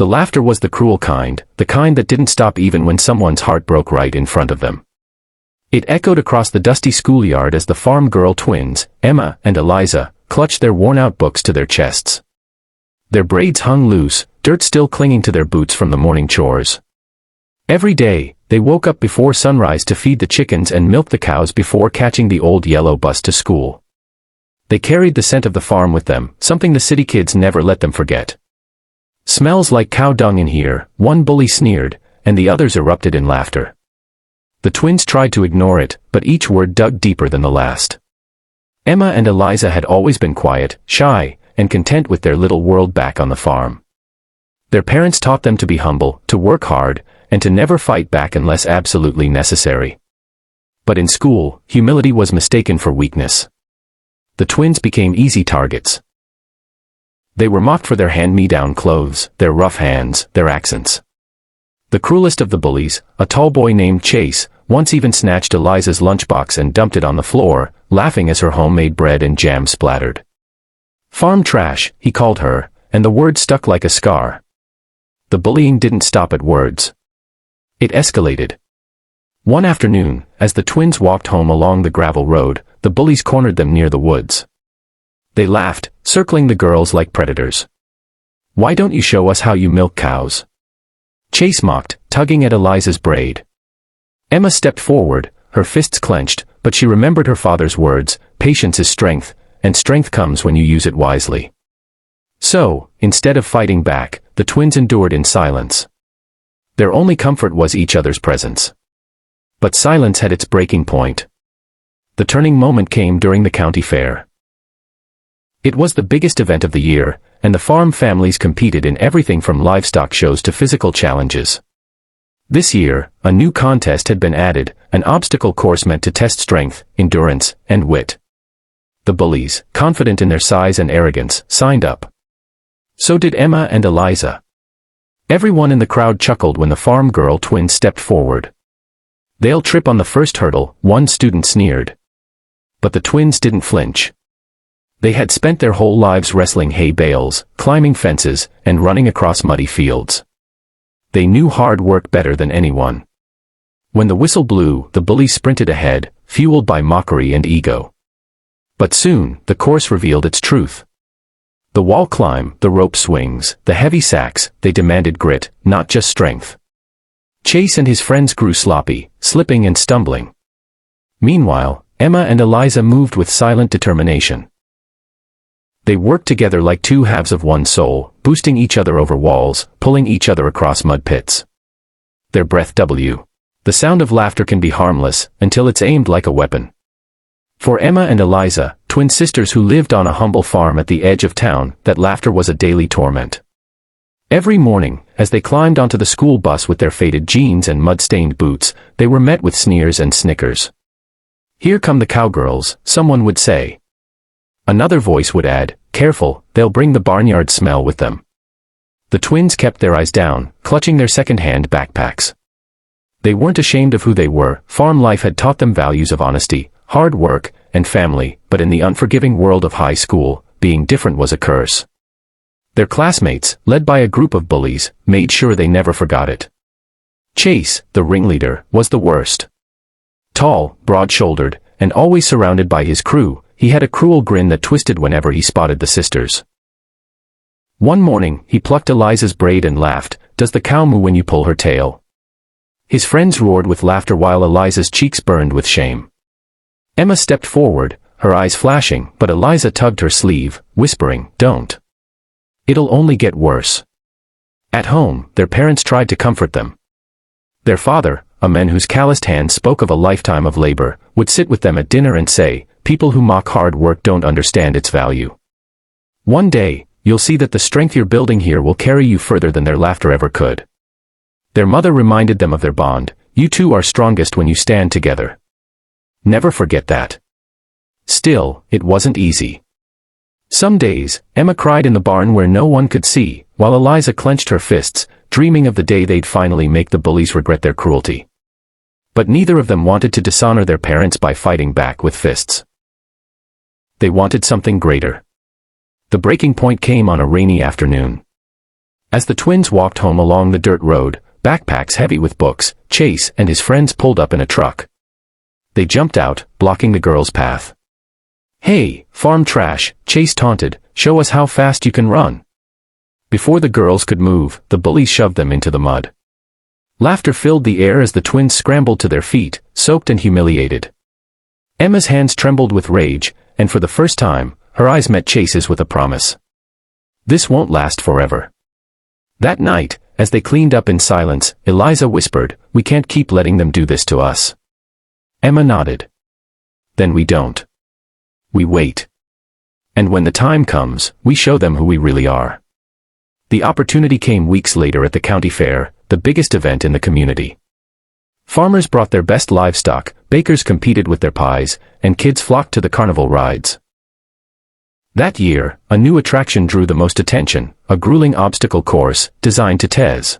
The laughter was the cruel kind, the kind that didn't stop even when someone's heart broke right in front of them. It echoed across the dusty schoolyard as the farm girl twins, Emma and Eliza, clutched their worn-out books to their chests. Their braids hung loose, dirt still clinging to their boots from the morning chores. Every day, they woke up before sunrise to feed the chickens and milk the cows before catching the old yellow bus to school. They carried the scent of the farm with them, something the city kids never let them forget. "Smells like cow dung in here," one bully sneered, and the others erupted in laughter. The twins tried to ignore it, but each word dug deeper than the last. Emma and Eliza had always been quiet, shy, and content with their little world back on the farm. Their parents taught them to be humble, to work hard, and to never fight back unless absolutely necessary. But in school, humility was mistaken for weakness. The twins became easy targets. They were mocked for their hand-me-down clothes, their rough hands, their accents. The cruelest of the bullies, a tall boy named Chase, once even snatched Eliza's lunchbox and dumped it on the floor, laughing as her homemade bread and jam splattered. "Farm trash," he called her, and the word stuck like a scar. The bullying didn't stop at words. It escalated. One afternoon, as the twins walked home along the gravel road, the bullies cornered them near the woods. They laughed, circling the girls like predators. "Why don't you show us how you milk cows?" Chase mocked, tugging at Eliza's braid. Emma stepped forward, her fists clenched, but she remembered her father's words, "Patience is strength, and strength comes when you use it wisely." So, instead of fighting back, the twins endured in silence. Their only comfort was each other's presence. But silence had its breaking point. The turning moment came during the county fair. It was the biggest event of the year, and the farm families competed in everything from livestock shows to physical challenges. This year, a new contest had been added, an obstacle course meant to test strength, endurance, and wit. The bullies, confident in their size and arrogance, signed up. So did Emma and Eliza. Everyone in the crowd chuckled when the farm girl twins stepped forward. "They'll trip on the first hurdle," one student sneered. But the twins didn't flinch. They had spent their whole lives wrestling hay bales, climbing fences, and running across muddy fields. They knew hard work better than anyone. When the whistle blew, the bullies sprinted ahead, fueled by mockery and ego. But soon, the course revealed its truth. The wall climb, the rope swings, the heavy sacks, they demanded grit, not just strength. Chase and his friends grew sloppy, slipping and stumbling. Meanwhile, Emma and Eliza moved with silent determination. They worked together like two halves of one soul, boosting each other over walls, pulling each other across mud pits. Their breath W. The sound of laughter can be harmless, until it's aimed like a weapon. For Emma and Eliza, twin sisters who lived on a humble farm at the edge of town, that laughter was a daily torment. Every morning, as they climbed onto the school bus with their faded jeans and mud-stained boots, they were met with sneers and snickers. "Here come the cowgirls," someone would say. Another voice would add, "Careful, they'll bring the barnyard smell with them." The twins kept their eyes down, clutching their second-hand backpacks. They weren't ashamed of who they were. Farm life had taught them values of honesty, hard work, and family, but in the unforgiving world of high school, being different was a curse. Their classmates, led by a group of bullies, made sure they never forgot it. Chase, the ringleader, was the worst. Tall, broad-shouldered, and always surrounded by his crew, he had a cruel grin that twisted whenever he spotted the sisters. One morning, he plucked Eliza's braid and laughed, "Does the cow moo when you pull her tail?" His friends roared with laughter while Eliza's cheeks burned with shame. Emma stepped forward, her eyes flashing, but Eliza tugged her sleeve, whispering, "Don't. It'll only get worse." At home, their parents tried to comfort them. Their father, a man whose calloused hands spoke of a lifetime of labor, would sit with them at dinner and say, "People who mock hard work don't understand its value. One day, you'll see that the strength you're building here will carry you further than their laughter ever could." Their mother reminded them of their bond, "You two are strongest when you stand together. Never forget that." Still, it wasn't easy. Some days, Emma cried in the barn where no one could see, while Eliza clenched her fists, dreaming of the day they'd finally make the bullies regret their cruelty. But neither of them wanted to dishonor their parents by fighting back with fists. They wanted something greater. The breaking point came on a rainy afternoon. As the twins walked home along the dirt road, backpacks heavy with books, Chase and his friends pulled up in a truck. They jumped out, blocking the girls' path. "Hey, farm trash," Chase taunted, "show us how fast you can run." Before the girls could move, the bullies shoved them into the mud. Laughter filled the air as the twins scrambled to their feet, soaked and humiliated. Emma's hands trembled with rage, and for the first time, her eyes met Chase's with a promise. This won't last forever. That night, as they cleaned up in silence, Eliza whispered, "We can't keep letting them do this to us." Emma nodded. "Then we don't. We wait. And when the time comes, we show them who we really are." The opportunity came weeks later at the county fair, the biggest event in the community. Farmers brought their best livestock, bakers competed with their pies, and kids flocked to the carnival rides. That year, a new attraction drew the most attention, a grueling obstacle course, designed to test